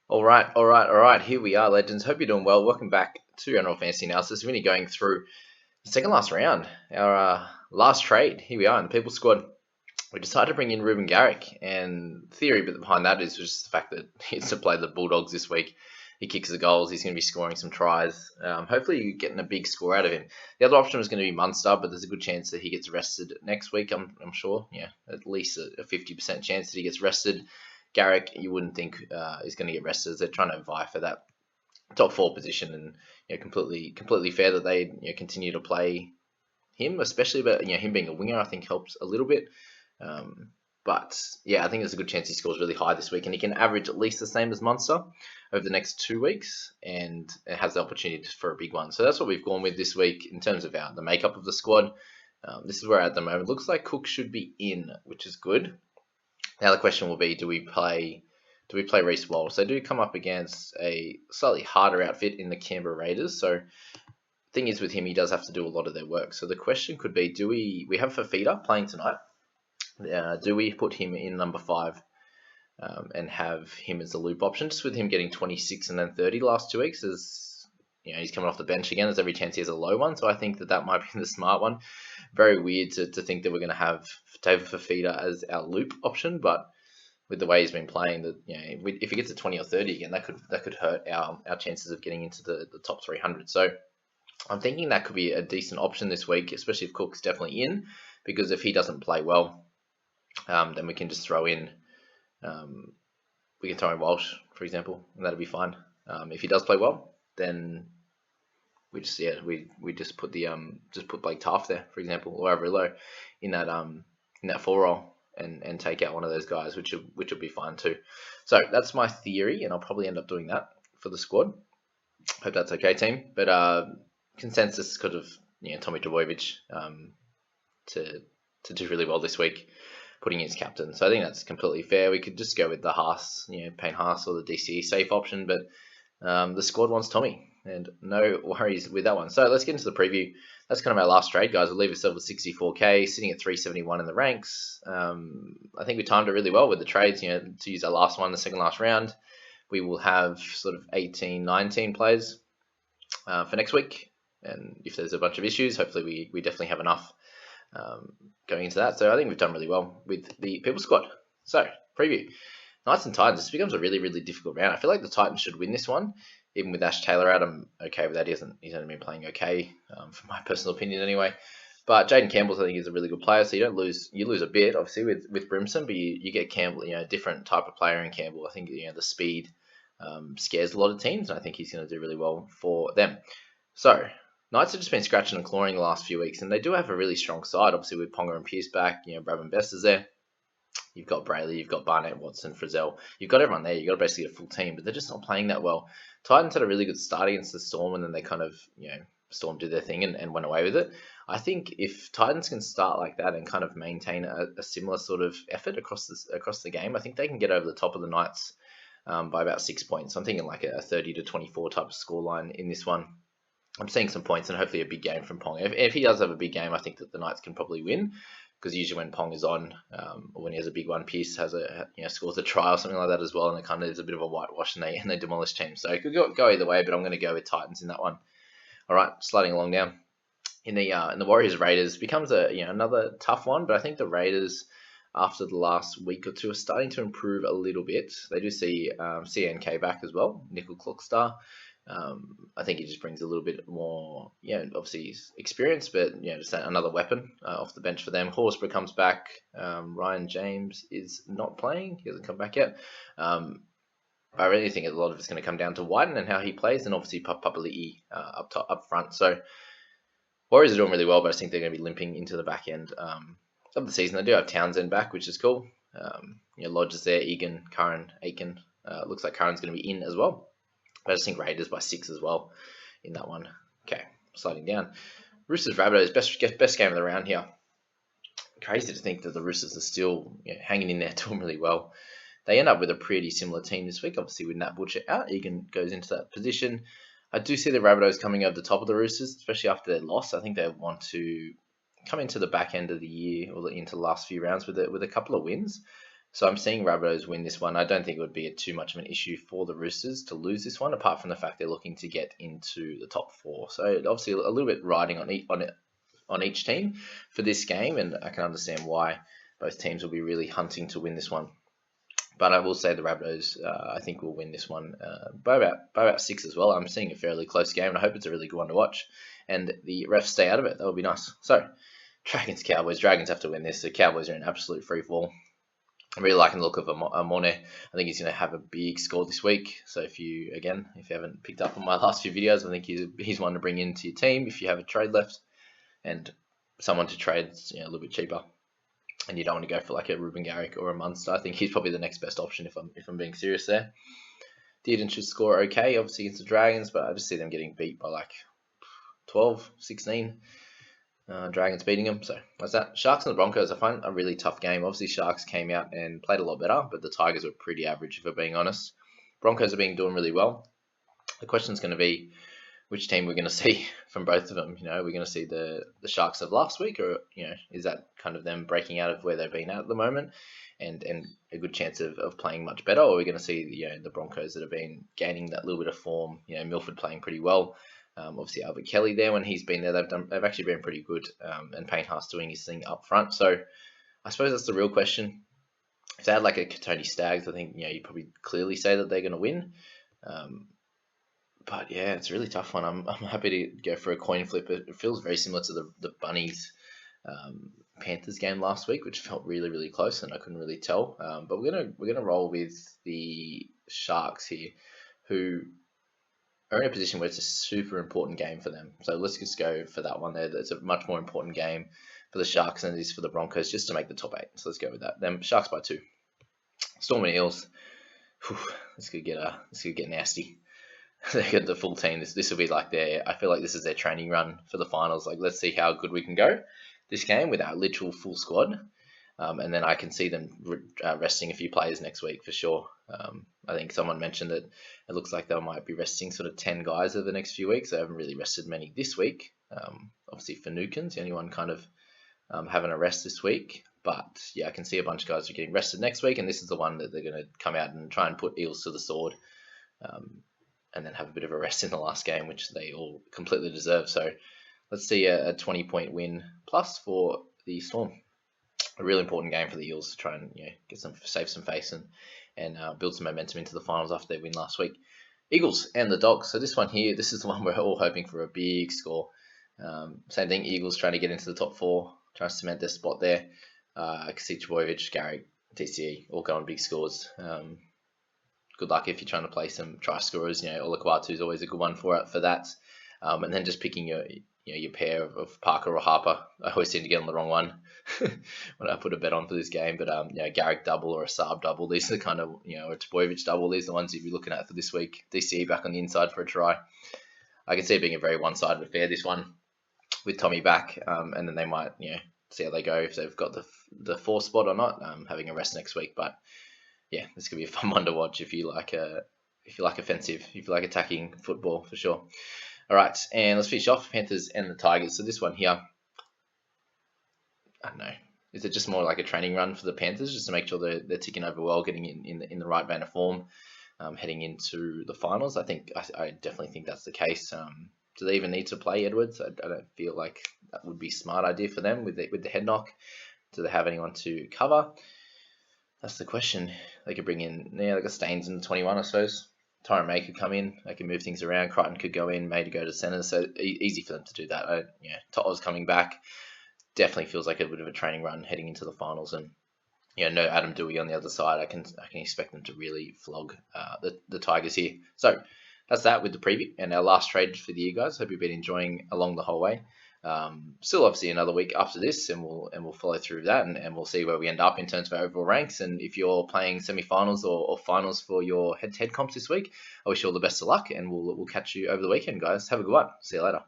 All right. Here we are, legends. Hope you're doing well. Welcome back to NRL Fantasy Analysis. We're going to be going through the second last round, our last trade. Here we are in the People Squad. We decided to bring in Ruben Garrick, and theory behind that is just the fact that he's to play the Bulldogs this week. He kicks the goals. He's going to be scoring some tries. Hopefully, you're getting a big score out of him. The other option is going to be Munster, but there's a good chance that he gets rested next week. I'm sure. Yeah, at least a 50% chance that he gets rested. Garrick, you wouldn't think is going to get rested, as they're trying to vie for that top four position, and completely fair that they continue to play him, especially. But him being a winger, I think helps a little bit. But yeah, I think there's a good chance he scores really high this week, and he can average at least the same as Munster over the next 2 weeks, and it has the opportunity for a big one. So that's what we've gone with this week in terms of the makeup of the squad. This is where at the moment looks like Cook should be in, which is good. Now the question will be, do we play Reece Walsh? They do come up against a slightly harder outfit in the Canberra Raiders. So thing is with him, he does have to do a lot of their work. So the question could be, do we have Fafita playing tonight? Do we put him in number 5 and have him as a loop option? Just with him getting 26 and then 30 last 2 weeks, he's coming off the bench again. There's every chance he has a low one. So I think that might be the smart one. Very weird to think that we're going to have David Fafita as our loop option, but with the way he's been playing, that if he gets to 20 or 30 again, that could hurt our chances of getting into the top 300. So I'm thinking that could be a decent option this week, especially if Cook's definitely in, because if he doesn't play well, then we can just throw in Walsh, for example, and that'll be fine. If he does play well, then we just put Blake Taft there, for example, or Averillo in that 4 role, and take out one of those guys, which will be fine too. So that's my theory, and I'll probably end up doing that for the squad. Hope that's okay, team. But consensus could have Tommy Trbojevic to do really well this week, putting in his captain. So I think that's completely fair. We could just go with the Haas, Payne Haas or the DCE safe option, but the squad wants Tommy, and no worries with that one. So let's get into the preview. That's kind of our last trade, guys. We'll leave ourselves with 64k, sitting at 371 in the ranks. I think we timed it really well with the trades, to use our last one, the second last round. We will have sort of 18, 19 players for next week. And if there's a bunch of issues, hopefully we definitely have enough going into that. So I think we've done really well with the People Squad. So, preview. Knights and Titans, this becomes a really, really difficult round. I feel like the Titans should win this one. Even with Ash Taylor out, I'm okay with that. He's only been playing okay, for my personal opinion anyway. But Jaden Campbell, I think, is a really good player, so you lose a bit, obviously, with Brimson, but you get Campbell, different type of player in Campbell. I think, the speed scares a lot of teams, and I think he's going to do really well for them. So, Knights have just been scratching and clawing the last few weeks, and they do have a really strong side, obviously, with Ponga and Pearce back. Bradman Best is there. You've got Brayley, you've got Barnett, Watson, Frizzell. You've got everyone there. You've got basically a full team, but they're just not playing that well. Titans had a really good start against the Storm, and then they kind of, Storm did their thing and went away with it. I think if Titans can start like that and kind of maintain a similar sort of effort across the game, I think they can get over the top of the Knights by about 6 points. I'm thinking like a 30 to 24 type of scoreline in this one. I'm seeing some points and hopefully a big game from Pong. If he does have a big game, I think that the Knights can probably win, because usually when Pong is on, or when he has a big one, Pearce has scores a try or something like that as well, and it kind of is a bit of a whitewash, and they demolish teams. So it could go either way, but I'm going to go with Titans in that one. All right, sliding along down in the Warriors Raiders becomes another tough one, but I think the Raiders, after the last week or two, are starting to improve a little bit. They do see CNK back as well, Nickel Clockstar. I think he just brings a little bit more, obviously he's experienced, but just another weapon off the bench for them. Horsburgh comes back. Ryan James is not playing; he hasn't come back yet. I really think a lot of it's going to come down to Whiten and how he plays, and obviously Papali'i up front. So Warriors are doing really well, but I think they're going to be limping into the back end of the season. They do have Townsend back, which is cool. Lodge is there, Egan, Curran, Aiken. Looks like Curran's going to be in as well. I just think Raiders by 6 as well in that one. Okay, sliding down. Roosters Rabbitohs, best game of the round here. Crazy to think that the Roosters are still hanging in there, doing really well. They end up with a pretty similar team this week. Obviously, with Nat Butcher out, Egan goes into that position. I do see the Rabbitohs coming over the top of the Roosters, especially after their loss. I think they want to come into the back end of the year or into the last few rounds with a couple of wins. So I'm seeing Rabbitohs win this one. I don't think it would be too much of an issue for the Roosters to lose this one, apart from the fact they're looking to get into the top 4. So obviously a little bit riding on each team for this game, and I can understand why both teams will be really hunting to win this one. But I will say the Rabbitohs, I think, will win this one by about 6 as well. I'm seeing a fairly close game, and I hope it's a really good one to watch. And the refs stay out of it. That would be nice. So, Dragons, Cowboys. Dragons have to win this. The Cowboys are in absolute free fall. I'm really liking the look of Amone. I think he's going to have a big score this week. So if you haven't picked up on my last few videos, I think he's one to bring into your team if you have a trade left and someone to trade a little bit cheaper, and you don't want to go for like a Ruben Garrick or a Munster. I think he's probably the next best option if I'm being serious there. Dearden should score okay, obviously against the Dragons, but I just see them getting beat by like 12, 16. Dragons beating them, so that's that. Sharks and the Broncos, I find a really tough game. Obviously, Sharks came out and played a lot better, but the Tigers were pretty average, if we're being honest. Broncos are doing really well. The question is going to be which team we're going to see from both of them. We're going to see the Sharks of last week, or is that kind of them breaking out of where they've been at the moment, and a good chance of playing much better, or are we going to see the Broncos that have been gaining that little bit of form? Milford playing pretty well. Obviously, Albert Kelly there, when he's been there, they've actually been pretty good, and Payne Haas doing his thing up front. So I suppose that's the real question. If they had like a Tony Staggs, I think you probably clearly say that they're going to win. But yeah, it's a really tough one. I'm happy to go for a coin flip. It feels very similar to the Bunnies Panthers game last week, which felt really, really close, and I couldn't really tell. But we're gonna roll with the Sharks here, who are in a position where it's a super important game for them. So let's just go for that one there. It's a much more important game for the Sharks than it is for the Broncos, just to make the top 8. So let's go with that. Then Sharks by 2. Storm and Eels. Whew, this could get nasty. They get the full team. This will be like I feel like this is their training run for the finals. Like, let's see how good we can go this game with our literal full squad. And then I can see them resting a few players next week for sure. I think someone mentioned that it looks like they might be resting sort of 10 guys over the next few weeks. They haven't really rested many this week. Obviously, Finucane's the only one kind of having a rest this week. But yeah, I can see a bunch of guys are getting rested next week, and this is the one that they're going to come out and try and put Eels to the sword, and then have a bit of a rest in the last game, which they all completely deserve. So let's see a 20-point win plus for the Storm. A really important game for the Eels to try and save some face and build some momentum into the finals after their win last week. Eagles and the Dogs. So this one here, this is the one we're all hoping for a big score. Same thing, Eagles trying to get into the top 4, trying to cement their spot there. I can see Trbojevic, Garrick, TCE all going big scores. Good luck if you're trying to play some try scorers. Olakwatu is always a good one for that. And then just picking your pair of Parker or Harper. I always seem to get on the wrong one when I put a bet on for this game. But Garrick double or a Saab double. These are the kind of a Trbojevic double. These are the ones you'd be looking at for this week. DCE back on the inside for a try. I can see it being a very one-sided affair, this one, with Tommy back, and then they might see how they go if they've got the 4 spot or not. Having a rest next week, but yeah, this could be a fun one to watch if you like offensive, if you like attacking football for sure. All right, and let's finish off Panthers and the Tigers. So this one here, I don't know. Is it just more like a training run for the Panthers, just to make sure they're ticking over well, getting in the right vein of form, heading into the finals? I definitely think that's the case. Do they even need to play Edwards? I don't feel like that would be a smart idea for them with the head knock. Do they have anyone to cover? That's the question. They could bring in, like a Staines in the 21, I suppose. Tyron May could come in. They can move things around. Crichton could go in. May to go to centre. So easy for them to do that. To'o's coming back. Definitely feels like a bit of a training run heading into the finals. And no Adam Dewey on the other side. I can expect them to really flog the Tigers here. So that's that with the preview and our last trade for the year, guys. Hope you've been enjoying along the whole way. Still obviously another week after this, and we'll follow through that, and we'll see where we end up in terms of our overall ranks. And if you're playing semi-finals or finals for your head-to-head comps this week, I wish you all the best of luck, and we'll catch you over the weekend, guys. Have a good one. See you later.